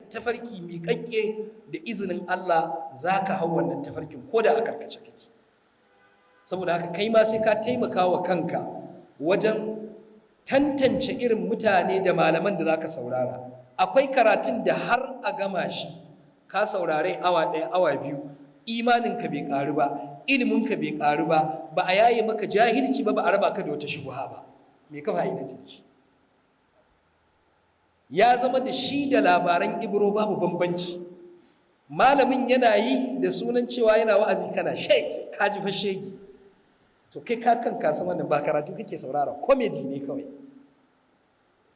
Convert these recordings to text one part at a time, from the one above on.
tafarki miƙaƙƙe da izinin Allah za ka hau wannan tafarkin ko da a karkace kake. Saboda haka kai ma sai ka taimaka wa kanka wajen tantance irin mutane da malaman da za ka saurara. Akwai karatun da har a gama shi ka saurare awa ɗaya awa biyu imaninka bai ƙaru ba, iliminka bai ƙaru ba, ba a yaye maka jahilci ba, ba a raba ka da wata shubuha ba. Me ka fa'idanta da shi? Ya zama da shi da labaran Ibro babu bambanci. Malamin yana yi da sunan cewa yana wa'azi kana shege, ka ji fa shege. To kai ka kan kasa wannan ba karatu kake saurara, comedy ne kawai.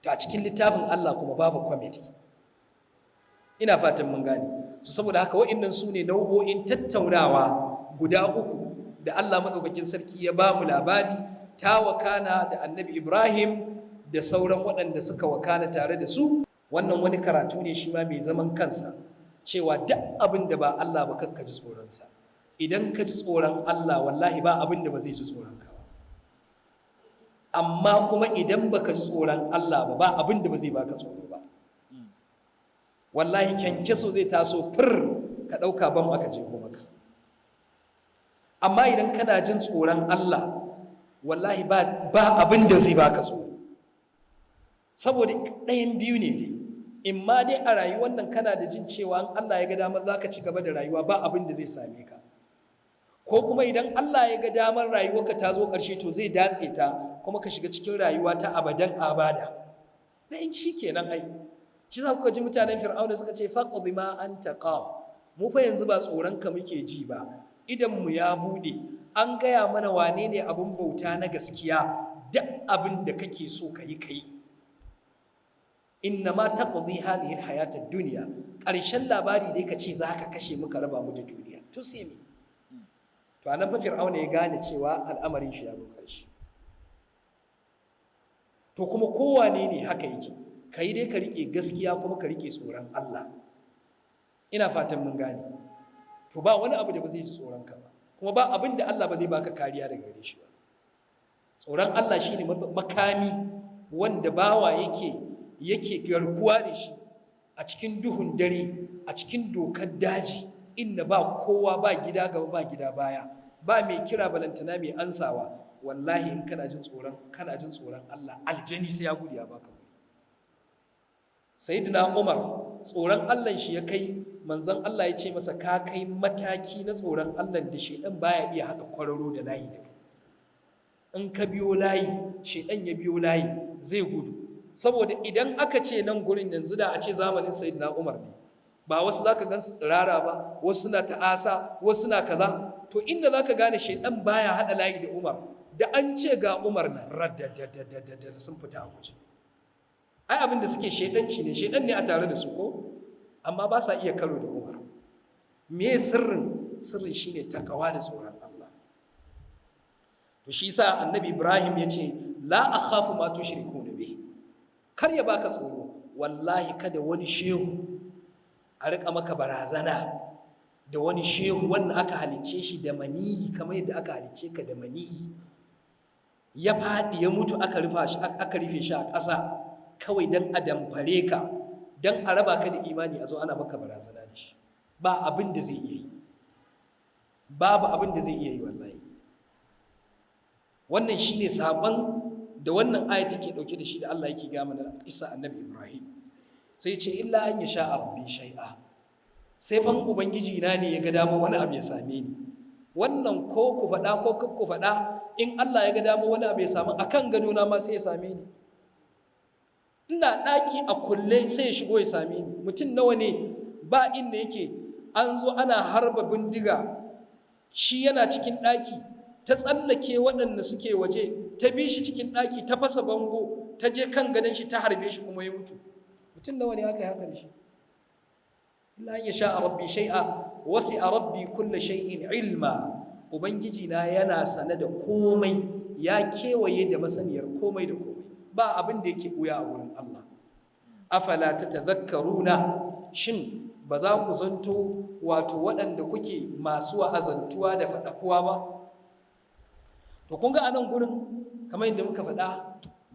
To a cikin littafin Allah kuma babu comedy. Ina fatan mun gane. So saboda haka wa'annan su ne nau'o'in tattaunawa guda uku da Allah madaukakin sarki ya ba mu labari ta wakana da Annabi Ibrahim da sauran waɗanda suka wakana tare da su. Wannan wani karatu ne shi ma mai zaman kansa, cewa duk abin da ba Allah ba kakka ji tsoronsa. Idan ka ji tsoron Allah wallahi ba abin da ba zai ji tsoron ka ba. Amma kuma idan baka ji tsoron Allah ba abin da ba zai baka tsoro ba. Wallahi kyankyaso zai taso fir ka ɗauka ban aka jeho maka. Amma idan kana jin tsoron Allah wallahi ba abin da zai baka tsoro. Saboda ɗayan biyu ne dai, in ma dai a rayuwar nan kana da jin cewa in Allah ya ga damar za ka ci gaba da rayuwa ba abin da zai same ka, ko kuma idan Allah ya ga damar rayuwarka ta zo ƙarshe to zai datse ta kuma ka shiga cikin rayuwa ta abadan abada. Ɗayan shi kenan ai. Shi za ku ji mutanen Fir'auna suka ce faqdi ma anta qad, mu fa yanzu ba tsoron ka muke ji ba, idan mu ya bude, an gaya mana wane ne abin bauta na gaskiya, duk abin da kake so kayi kayi. Inna ma taqdi hadhihi alhayat ad-dunya, ƙarshen labari dai ka ce za ka kashe muka raba mu da duniya, to sai me? To anan fa Fir'auna ya gane cewa al'amarin shi ya zo ƙarshe. To kuma kowane ne haka yake, kai dai ka rike gaskiya kuma ka rike tsoron Allah. Ina fatan mun gane. To ba wani abu da ba zai ji tsoron ka ba, kuma ba abin da Allah ba zai baka kariya daga gare shi ba. Tsoron Allah shine makami wanda bawa yake garkuwa da shi a cikin duhun dare, a cikin dokar daji, inda ba kowa, ba gida gaba ba gida baya, ba mai kira balantana mai ansawa. Wallahi in kana jin tsoron Allah, aljani sai ya gudu ya baka wuri. Sayyidina Umar tsoron Allah shi ya kai manzon Allah ya ce masa ka kai mataki na tsoron Allah da shedan baya iya haɗa kwararo da layi da kai. In ka biyo layi, shedan ya biyo layi zai gudu. Saboda idan aka ce nan gurin yanzu da a ce zamanin Sayyidina Umar ne, ba wasu zaka gansu tsirara ba, wasu suna ta'asa, wasu suna kaza, to inda zaka gane shedan baya haɗa layi da Umar, da an ce ga Umar nan radda sun fita a guje. Ai abin da suke shedanci ne, shedan ne a tare da su ko, amma ba sa iya karo da Umar. Me sirrin shine takawa da tsoron Allah. To shi sa Annabi Ibrahim ya ce la akhafu ma tushrikuna bih, kar ya baka tsoro wallahi kada wani shehu a rika maka barazana da wani shehu wanda aka halicce shi da maniyi kamar yadda aka halicce ka da maniyi, ya faɗi ya mutu aka rufe shi a ƙasa kawai don a damfare ka, don a raba ka da imani, a zo ana maka barazana da shi. Ba abin da zai iya yi, babu abin da zai iya yi wallahi. Wannan shi ne saƙon da wannan aya take ɗauke da shi da Allah yake gama na isa Annabi Ibrahim. Sai ce illa an ya sha a rabbi shai'a, sai fan Ubangiji na ne ya ga damar wani abu ya same ni. Wannan ko ku faɗa ko ku faɗa, in Allah ya ga damar wani abu ya samu akan gado na ma sai ya same ni. Ina ɗaki a kulle sai ya shigo ya same ni. Mutum nawa ne ba inda yake, an zo ana harba bindiga, shi yana cikin ɗaki, ta tsallake waɗanda suke waje, ta bi shi cikin ɗaki, ta fasa bango, ta je kan gadon shi ta harbe shi kuma ya mutu. Mutum nawa ne haka ya haka da shi? illa an yasha rabbi shay'a wasi'a rabbi kulla shay'in ilma. Ubangiji na yana sane da komai, ya kewaye da masaniyar komai da komai, ba abin da yake buya a wurin Allah. Afala tatadhakkaruna, shin ba za ku zanto wato waɗanda kuke masu wa'azantuwa da faɗakuwa ba? To kun ga anan gurin kamar yadda muka faɗa,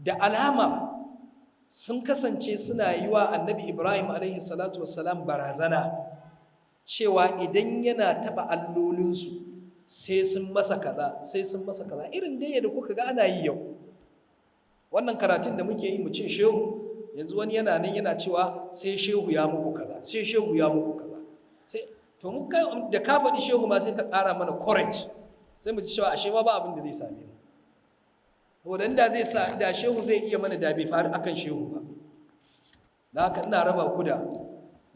da alama sun kasance suna yi wa annabi Ibrahim alaihi salatu wassalam barazana cewa idan yana taɓa allolinsu sai sun masa kaza, sai sun masa kaza, irin dai yadda kuka ga ana yi yau. Wannan karatun da muke yi mu ce shehu, yanzu wani yana nan yana cewa sai shehu ya muku kaza, sai shehu ya muku kaza. Sai to mu da ka faɗi shehu ma sai ka ƙara mana courage, sai mu ji cewa ashe ma ba abin da zai same mu. Saboda inda zai sa da shehu zai iya mana da bai faru akan shehu ba. Da haka ina raba ku da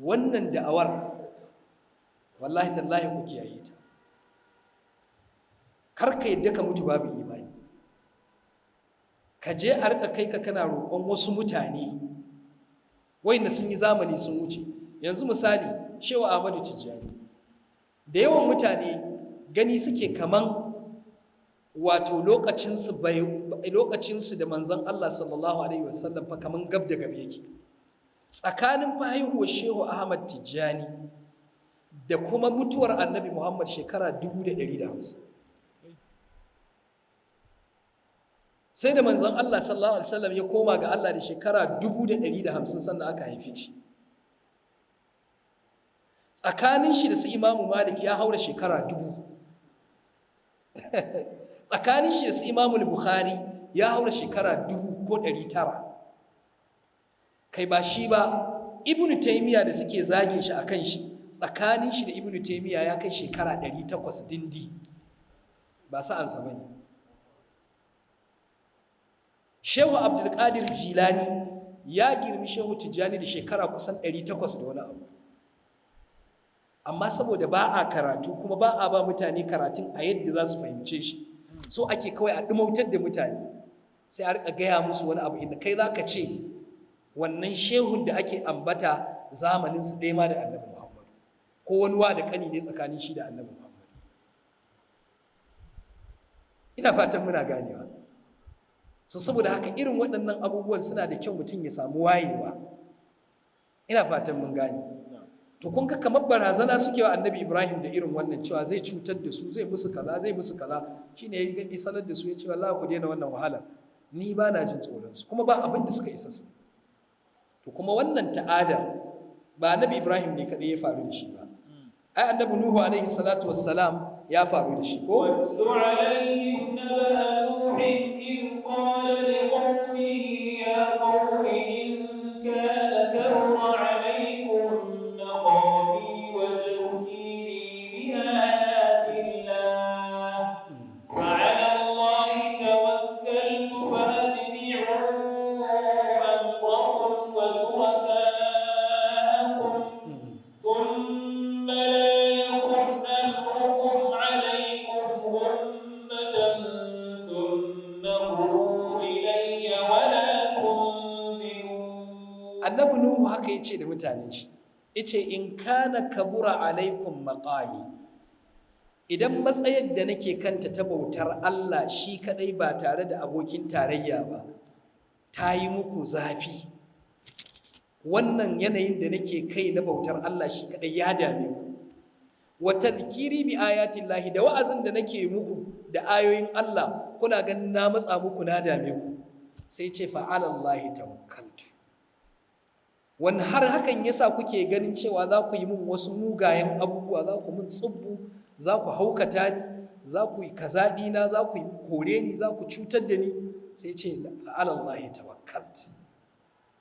wannan da'awar, wallahi tallahi ku kiyaye ta. Kar ka yadda ka mutu babu imani. Ka je a rika kai ka kana roƙon wasu mutane wanda sun yi zamani sun wuce. Yanzu misali Shehu Ahmadu Tijjani, da yawan mutane gani suke kaman wato lokacinsu da manzon Allah sallallahu alaihi wasallam fa kaman gab da gab yake. Tsakanin fa haihuwar Shehu Ahmad Tijjani da kuma mutuwar Annabi Muhammad shekara 1150. Sai da manzon Allah sallallahu alaihi wasallam ya koma ga Allah da shekara 1150 sannan aka haife shi. Tsakanin shi da su Imamu Malik ya haura shekara 1000. Tsakanin shi da su Imamu Bukhari ya haura shekara 1000 ko 900. Kai ba shi ba, Ibn Taymiyyah da suke zage shi akan shi, tsakanin shi da Ibn Taymiyyah ya kai shekara 800 dindi. Ba sa'ansa bane. Shehu Abdulkadir Jilani ya girmi Shehu Tijjani da shekara kusan 800 da wani abu. Amma saboda ba a karatu kuma ba a ba mutane karatun a yadda za su fahimce shi, so ake kawai a ɗumautar da mutane, sai a rika gaya musu wani abu inda kai za ka ce wannan shehun da ake ambata zamanin su ɗaya ma da Annabi Muhammadu, ko wani wa da ƙani ne tsakanin shi da Annabi Muhammadu. Ina fatan muna ganewa. So saboda haka irin waɗannan abubuwan suna da kyau mutum ya samu wayewa. Ina fatan mun gane. To kun ga kamar barazana suke wa Annabi Ibrahim da irin wannan cewa zai cutar da su, zai musu kaza, zai musu kaza. Shine ya yi sanar da su ya ce wallahi ku daina wannan wahala. Ni ba na jin tsoron su, kuma ba abin da suka isa su. To kuma wannan ta'adar ba Annabi Ibrahim ne kadai ya faru da shi ba. Ai Annabi Nuhu alaihi salatu wassalam ya faru da shi ko? قال لقومه يا قوم إن كان كبر عليكم مقامي وتذكيري بآيات الله فعلى الله توكلت فأتبعوا أمركم وشركاءكم ثم لا يكن أمركم عليكم غمة Annabi Nuhu haka yace da mutanen shi, yace in kana kabura alaikum maqami, idan matsayar da nake kanta ta bautar Allah shi kadai ba tare da abokin tarayya ba ta yi muku zafi, wannan yanayin da nake kai na bautar Allah shi kadai ya dame ku, wa tadhkiri bi ayatillahi, da wa'azin da nake muku da ayoyin Allah kuna ganin na matsa muku na dame ku, sai ce fa alallahi tawakkaltu. Wani har hakan yasa kuke ganin cewa za ku yi min wasu mugayen abubuwa, za ku min tsubbu, za ku haukata ni, za ku yi kazaɗi na, za ku yi kore ni, za ku cutar da ni, sai ce fa'alallahi tawakkalt.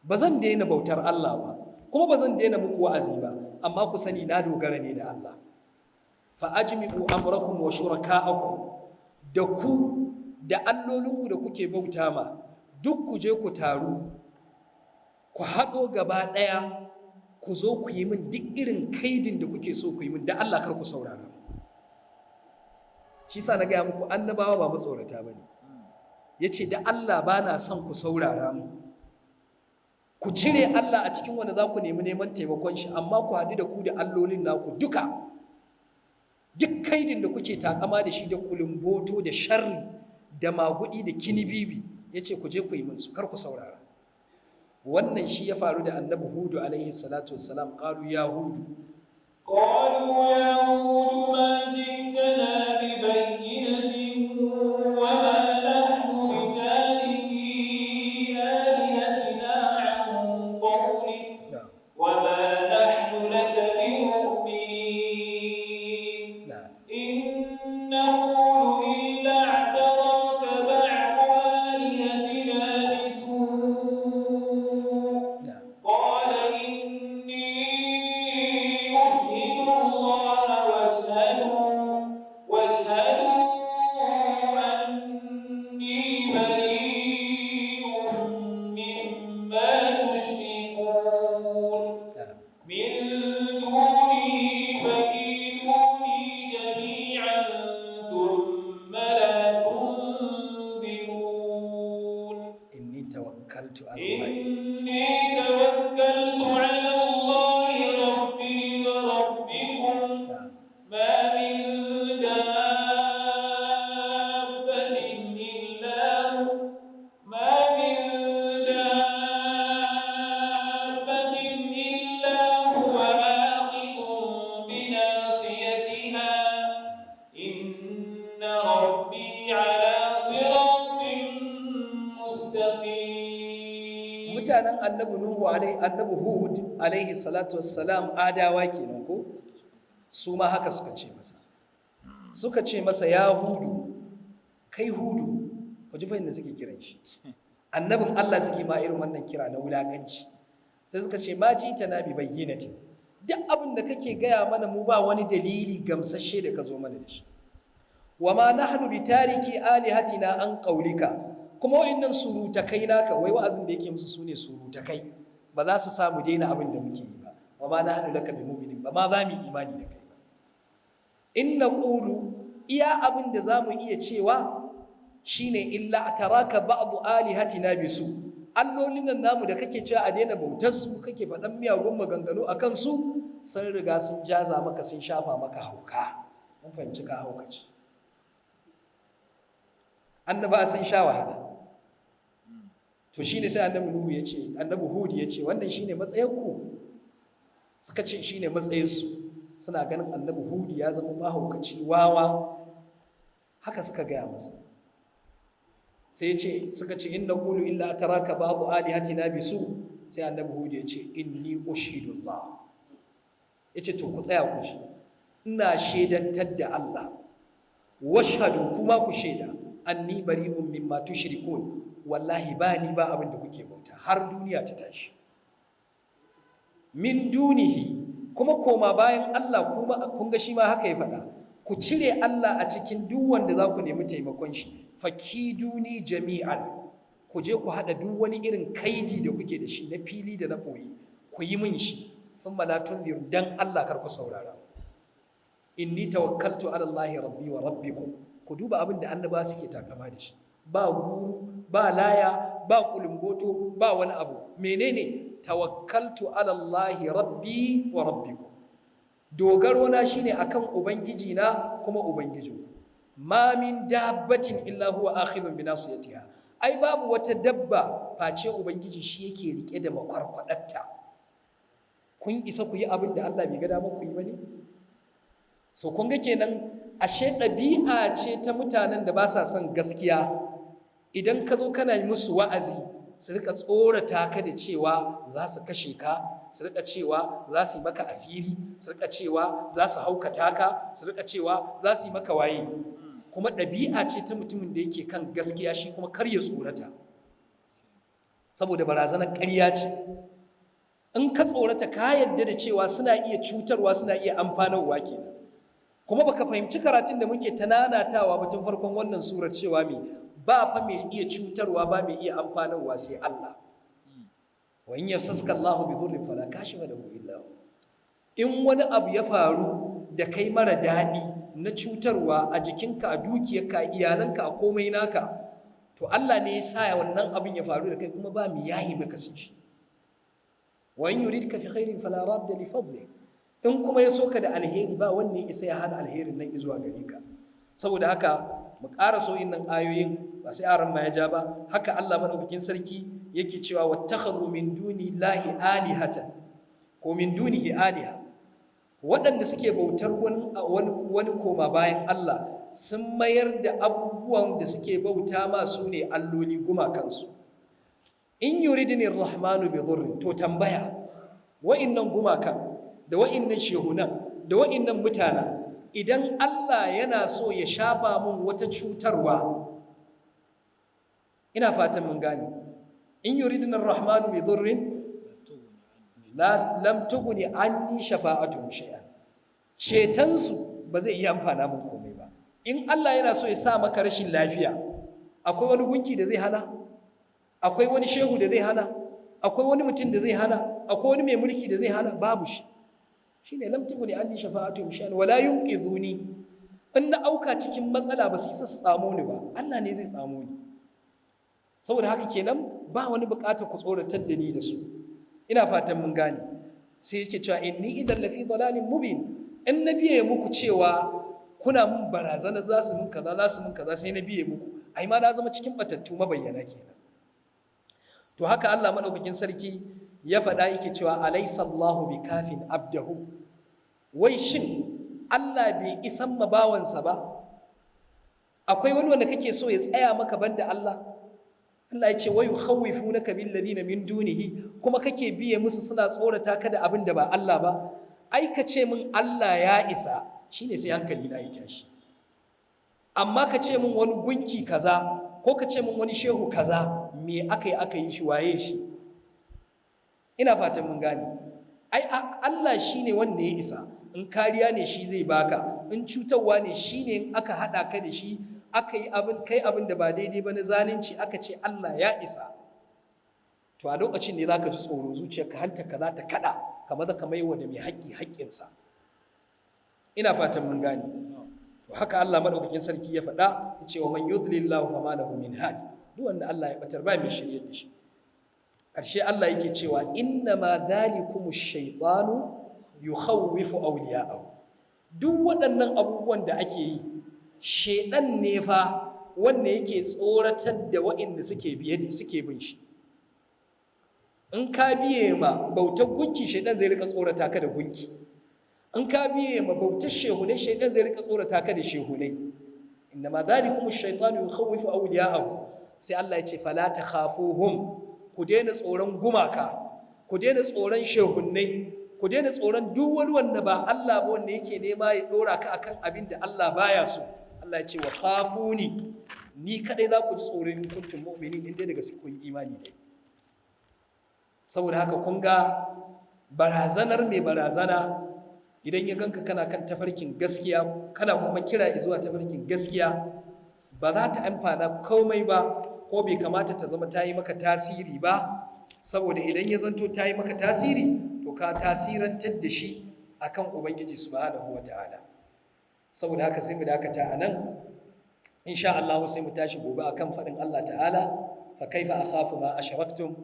Ba zan daina bautar Allah ba, kuma ba zan daina muku wa'azi ba, amma ku sani na dogara ne da Allah. Fa ajmi'u amrakum wa shuraka'akum, da ku da allolinku da kuke bauta ma duk ku je ku taru, ku haɗo gaba ɗaya, ku zo ku yi min duk irin kaidin da kuke so ku yi min, da Allah kar ku saurara. Shi sa na gaya muku annabawa ba matsorata ba ne. Ya ce da Allah ba na son ku saurara mu, ku cire Allah a cikin wanda za ku nemi neman taimakon shi, amma ku haɗu da ku da allolin naku duka, duk kaidin da kuke takama da shi da kulumboto da sharri da magudi da kinibibi, ya ce ku je ku yi min su, kar ku saurara. Wannan shi ya faru da annabi Hudu alaihi salatu wassalam. Qalu ya Hudu, ma ji'tana bi bayyinatin wa ma nahnu bi tariki alihatina mutanen annabi Hud alaihi salatu wassalam, adawa kenan ko, su ma haka suka ce masa ya Hudu, kai Hudu, ku ji fahimta suke kiran shi, annabin Allah suke ma irin wannan kira na wulakanci. Sai suka ce ma ji ita na bi bayyinatin, duk abin da kake gaya mana mu ba wani dalili gamsashe da ka zo mana da shi. Wa ma nahnu bi tariki alihatina an qaulika, kuma wa'annan surutakai naka, wai wa'azin da yake musu sune surutakai, ba za su samu daina abin da muke yi ba. Wa ma nahnu laka bi mu'minin, ba ma za mu yi imani da kai ba. In naqulu, iya abin da za mu iya cewa shine illa ataraka ba'du alihatina bisu, allolin nan namu da kake cewa a daina bautar su, kake faɗan miyagun maganganu a kansu, sun riga sun jaza maka, sun shafa maka hauka. Mun fahimci ka haukaci, annaba sun sha wahala. To shine sai annabi Hud ya ce wannan shine matsayinku? Suka ce shine matsayinsu, suna ganin annabi Hud ya zama mahaukaci, wawa, haka suka gaya masa. Sai suka ce in naqulu illa taraka ba'du alihatina bisu, sai annabi Hud ya ce inni ushhidullah, yace to ku tsaya ku ji, ina shedantar da Allah, washhadu kuma ku sheda, anni bari'un mimma tushrikun, wallahi ba ni ba abin da kuke bauta har duniya ta tashi. Min dunihi, kuma koma bayan Allah, kuma kun ga shi ma haka ya faɗa, ku cire Allah a cikin duk wanda za ku nemi taimakon shi, fakiduni jami'an, ku je ku haɗa duk wani irin kaidi da kuke da shi na fili da na ɓoye, ku yi min shi, sun malatun zirun dan Allah kar ku saurara. Inni tawakkaltu ala Allah rabbi wa rabbikum, ku duba abin da annaba suke takama da shi, ba guru, ba laya, ba kulumboto, ba wani abu. Menene tawakkaltu ala Allah rabbi wa rabbikum, dogaro na shine akan ubangiji na kuma ubangijinku. Ma min dabbatin illa huwa akhidun bi nasiyatiha, ai babu wata dabba face ubangiji shi yake rike da makwarkwadatta. Kun isa ku yi abin da Allah bai ga dama ku yi bane? So kun ga kenan ashe ɗabi'a ce ta mutanen da ba sa son gaskiya, idan ka zo kana yi musu wa'azi, su rika tsorata ka da cewa za su kashe ka, su rika cewa za su yi maka asiri, su rika cewa za su haukata ka, su rika cewa za su yi maka waye. Kuma ɗabi'a ce ta mutumin da yake kan gaskiya, shi kuma kar ya tsorata, saboda barazanar ƙarya ce. In ka tsorata, ka yadda da cewa suna iya cutarwa, suna iya amfanarwa kenan. Kuma baka fahimci karatun da muke ta nanatawa ba tun farkon wannan surar, cewa ba fa mai iya cutarwa, ba mai iya amfanarwa sai Allah. Wa in yamsaska Allahu bi dhurrin fala kashifa lahu illa hu. In wani abu ya faru da kai mara daɗi na cutarwa a jikinka, a dukiyarka, a iyalanka, a komai naka, to Allah ne ya sa wannan abin ya faru da kai, kuma ba mu yayi maka sun shi. Wa in yuridka fi khairin fala radda li fadli, in kuma ya soka da alheri, ba wanne ya isa ya hana alherin nan zuwa gare ka. Saboda haka mu ƙara soyin nan ayoyin, ba sai aran ma ya ja ba. Haka Allah madaukakin sarki yake cewa wattakhadhu min duni lahi alihatan, ko min dunihi aliha, waɗanda suke bautar wani koma bayan Allah sun mayar da abubuwan da suke bauta ma su ne alloli, gumakansu. In yuridni rahmanu bi dhurrin, to tambaya, wa'innan gumakan da wa'innan shehunan da wa'innan mutanen, idan Allah yana so ya shafa mun wata cutarwa, ina fatan mun gane, in yuridna ar-rahmanu bi dhurrin lam tughni anni shafa'atuhum shay'an, cetansu ba zai iya amfana mun komai ba. In Allah yana so ya sa maka rashin lafiya, akwai wani gunki da zai hana? Akwai wani shehu da zai hana? Akwai wani mutum da zai hana? Akwai wani mai mulki da zai hana? Babu shi. Shine lam tughni anni shafa'atuhum shay'an wala yunqidhuni, in na auka cikin matsala ba su isa su tsamo ni ba, Allah ne zai tsamo ni. Saboda haka kenan ba wani bukatar ku tsoratar da ni da su. Ina fatan mun gane. Sai yake cewa inni idan lafi dalalin mubin, in na biye muku cewa kuna mun barazana za su mun kaza, za su mun kaza, sai na biye muku, ai ma na zama cikin batattu mabayyana kenan. To haka Allah madaukakin sarki ya faɗa, yake cewa alaysa Allahu bikafin abdahu, wai shin Allah bai isan mabawansa ba? Akwai wani wanda kake so ya tsaya maka banda Allah? Allah ya ce wa yukhawifunaka bil ladina min dunihi, kuma kake biye musu suna tsorata ka da abin da ba Allah ba. Ai ka ce min Allah ya isa shine sai hankali na ya tashi, amma ka ce min wani gunki kaza ko ka ce min wani shehu kaza, me aka yi shi, waye shi? Ina fatan mun gane. Ai Allah shine wanda ya isa, in kariya ne shi zai baka, in cutarwa ne shi ne in aka haɗa ka da shi aka yi abin da ba daidai ba na zalunci, aka ce Allah ya isa, to a lokacin ne za ka ji tsoro, zuciyarka hantarka za ta kaɗa kamar da ka maiwa da mai haƙƙi haƙƙinsa. Ina fatan mun gane. To haka Allah madaukakin sarki ya faɗa, ya ce wa man yudlillahu fama lahu min had, duk wanda Allah ya batar ba mai shiryar da shi. Ƙarshe Allah yake cewa inna ma dhalikumu shaytanu yukhawwifu awliya'ahu. Duk waɗannan abubuwan da ake yi, shedan ne fa wanda yake tsoratar da waɗanda suke bin shi. In ka biye ma bautar gunki, shedan zai rika tsorata ka da gunki. In ka biye ma bautar shehunai, shedan zai rika tsorata ka da shehunai. Inna ma dhalikumu shaytanu yukhawwifu awliya'ahu. Sai Allah ya ce fala takhafuhum, ku daina tsoron gumaka, ku daina tsoron shehunnai, ku daina tsoron duk wani wanda ba Allah ba wanda yake nema ya dora ka akan abin da Allah baya so. Allah ya ce wa khafuni, ni kadai za ku ji tsoron kuntum mu'minin, inda daga gaske kun imani da ni. Saboda haka kun ga barazanar mai barazana idan ya ganka kana kan tafarkin gaskiya, kana kuma kira zuwa tafarkin gaskiya, ba za ta amfana komai ba, ko bai kamata ta zama ta yi maka tasiri ba, saboda idan ya zanto ta yi maka tasiri, to ka tasirantar da shi akan Ubangiji subhanahu wata'ala. Saboda haka sai mu dakata a nan, insha Allah sai mu tashi gobe akan faɗin Allah ta'ala, fa kaifa akhafu ma ashraktum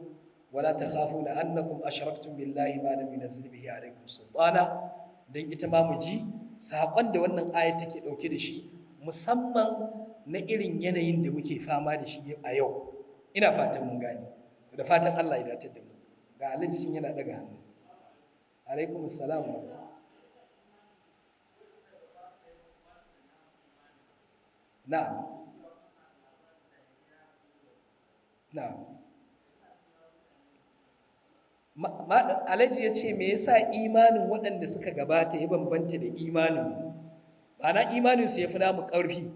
wala takhafuna annakum ashraktum billahi ma lam yunzil bihi alaykum sultana, dan ita ma mu ji saƙon da wannan ayat take ɗauke da shi, musamman na irin yanayin da muke fama da shi a yau. Ina fatan mun gane, da fatan Allah ya datar da mu. Ga Alhaji sun yana daga hannu. Alaikum assalam. Na'am. Na'am. Alhaji ya ce me yasa imanin waɗanda suka gabata ya bambanta da imanin, ma'ana imaninsu ya fi namu ƙarfi.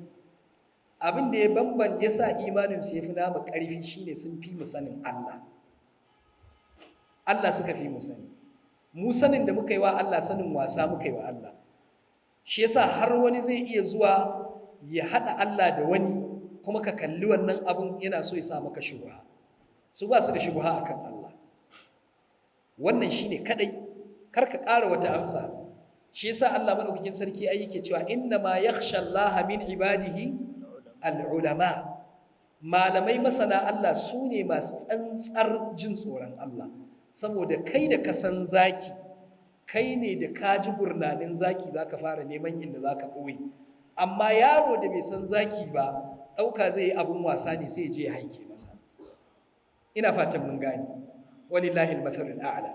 Abin da ya sa imaninsu ya fi namu ƙarfi shine sun fi mu sanin Allah. Allah suka fi mu sani. Mu sanin da muka yi wa Allah sanin wasa muka yi wa Allah. Shi yasa har wani zai iya zuwa ya haɗa Allah da wani, kuma ka kalli wannan abin yana so ya sa maka shubha. Su ba su da shubha akan Allah. Wannan shine kadai, kar ka ƙara wata amsa. Shi yasa Allah madaukakin sarki ai yake cewa inna ma yakhsha Allah min ibadihi al-ulama. Malamai masana Allah su ne masu tsantsar jin tsoron Allah. Saboda kai da ka san zaki, kai ne da ka ji gurnanin zaki zaka fara neman inda zaka ɓoye. Amma yaro da bai san zaki ba, ɗauka zai yi abin wasa ne sai ya je ya haike masa. Ina fatan mun gane. Walillahi al-mathalul a'la.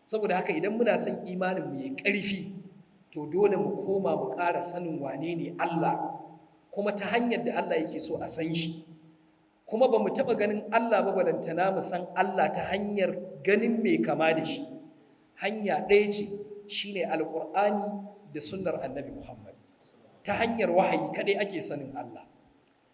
Saboda haka idan muna son imanin mu yayi ƙarfi, to dole mu koma mu ƙara sanin wane ne Allah, kuma ta hanyar da Allah yake so a san shi. Kuma ba mu taɓa ganin Allah ba, balantana mu san Allah ta hanyar ganin mai kama da shi. Hanya ɗaya ce, shine alƙur'ani da sunnar annabi Muhammad. Ta hanyar wahayi kaɗai ake sanin Allah.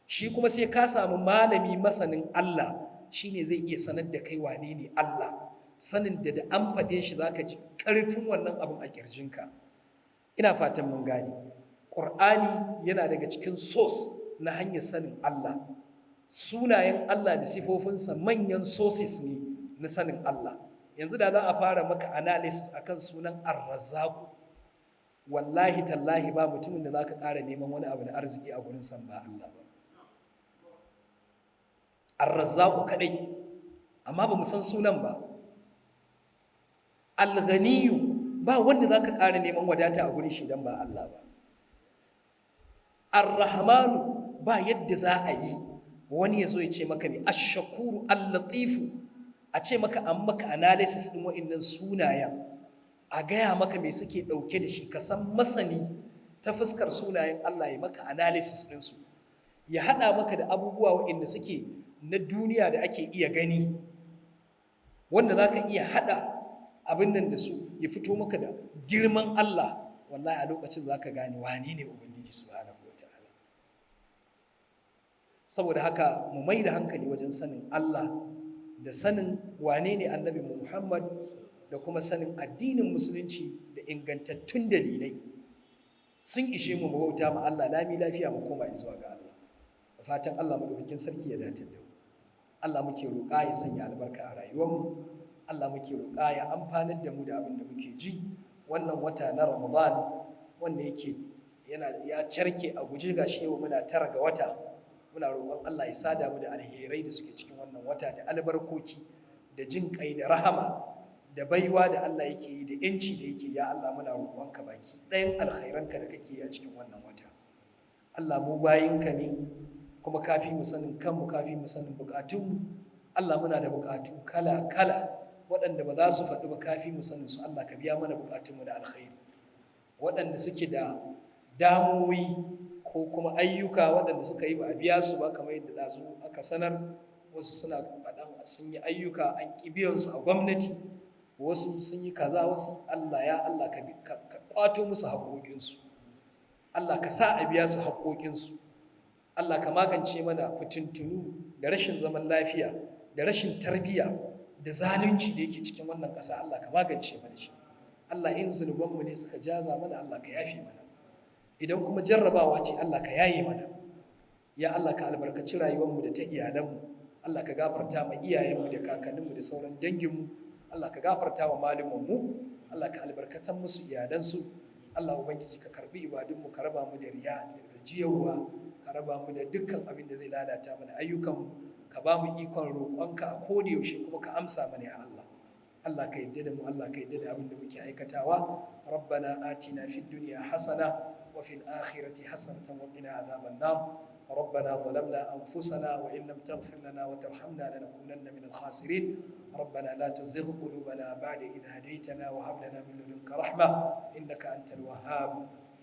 Shi kuma sai ka samu malami masanin Allah, shine zai iya sanar da kai wane ne Allah. Sanin da an faɗe shi za ka ji ƙarfin wannan abin a ƙirjinka. Ina fatan mun gane. Ƙur'ani yana daga cikin source na hanyar sanin Allah. Sunayen Allah da sifofinsa manyan sources ne na sanin Allah. Yanzu da za a fara maka analysis akan sunan Ar-Razzaq, wallahi tallahi ba mutumin da za ka ƙara neman wani abu na arziki a gurin san ba Allah ba. Ar-Razzaq kadai, amma ba mu san sunan ba. Al-Ghaniyu, ba wanda za ka ƙara neman wadata a gurin shi dan ba Allah ba. Ar-Rahmanu, ba yadda za a yi wani ya zo ya ce maka ne Ash-Shakuru Al-Latifu, a ce maka an maka analysis ɗin wa'innan sunayen, a gaya maka me suke ɗauke da shi, ka san masani ta fuskar sunayen Allah ya maka analysis ɗinsu, ya haɗa maka da abubuwa wa'inda suke na duniya da ake iya gani, wanda za ka iya haɗa abin nan da su ya fito maka da girman Allah, wallahi a lokacin za ka gane wane ne Ubangiji subhanahu wa ta'ala. Saboda haka mu mai da hankali wajen sanin Allah da sanin wane ne annabi Muhammad da kuma sanin addinin musulunci da ingantattun dalilai sun ishe mu bauta ma Allah lami lafiya mu koma zuwa ga Allah. Da fatan Allah madaukakin sarki ya datar da mu. Allah muke roƙa ya sanya albarka a rayuwarmu. Allah muke roƙa ya amfanar da mu da abin da muke ji. Wannan wata na Ramadan wanda yake ya carke a guje gashi yau muna 9 ga wata. Muna roƙon Allah ya sada mu da alherai da suke cikin wannan wata da albarkoki da jin kai da rahama da baiwa da Allah yake yi da yanci da yake. Ya Allah muna roƙonka baki ɗayan alkhairanka da kake yi a cikin wannan wata. Allah mu bayinka ne kuma kafi mu sanin kanmu, kafi mu sanin bukatunmu. Allah muna da bukatu kala-kala waɗanda ba za su faɗi ba, kafi mu sanin su. Allah ka biya mana bukatunmu da alkhairi. Waɗanda suke da damuwoyi ko kuma ayyuka waɗanda suka yi ba a biya su ba, kamar yadda ɗazu aka sanar, wasu suna faɗan sun yi ayyuka an ƙi biyansu a gwamnati, wasu sun yi kaza, wasu Allah ya Allah ka ƙwato musu haƙoƙinsu. Allah ka sa a biya su haƙoƙinsu. Allah ka magance mana fitintunu da rashin zaman lafiya da rashin tarbiyya da zalunci da yake cikin wannan ƙasa. Allah ka magance mana shi. Allah in zunubanmu ne suka jaza mana, Allah ka yafe mana. Idan kuma jarrabawa ce, Allah ka yaye mana. Ya Allah ka albarkaci rayuwarmu da ta iyalanmu. Allah ka gafarta ma iyayenmu da kakanninmu da sauran danginmu. Allah ka gafarta wa malumanmu. Allah ka albarkatan musu iyalansu. Allah Ubangiji ka karbi ibadunmu, ka raba mu da riya da jiyarwa, ka raba mu da dukkan abin da zai lalata mana ayyukanmu, ka ba mu ikon roƙonka a koda yaushe kuma ka amsa mana ya Allah. Allah ka yadda da mu, Allah ka yadda da abin da muke aikatawa. Rabbana atina fid dunya hasana wa fil akhirati hasanatan wa qina adhaban nar. ربنا ظلمنا أنفسنا وإن لم تغفر لنا وترحمنا لنكونن من الخاسرين. ربنا لا تزغ قلوبنا بعد إذ هديتنا وهب لنا من لدنك رحمة إنك أنت الوهاب.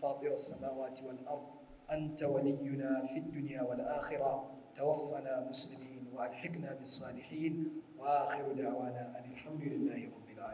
فاطر السماوات والأرض أنت ولينا في الدنيا والآخرة. توفنا مسلمين وألحقنا بالصالحين. وآخر دعوانا أن الحمد لله رب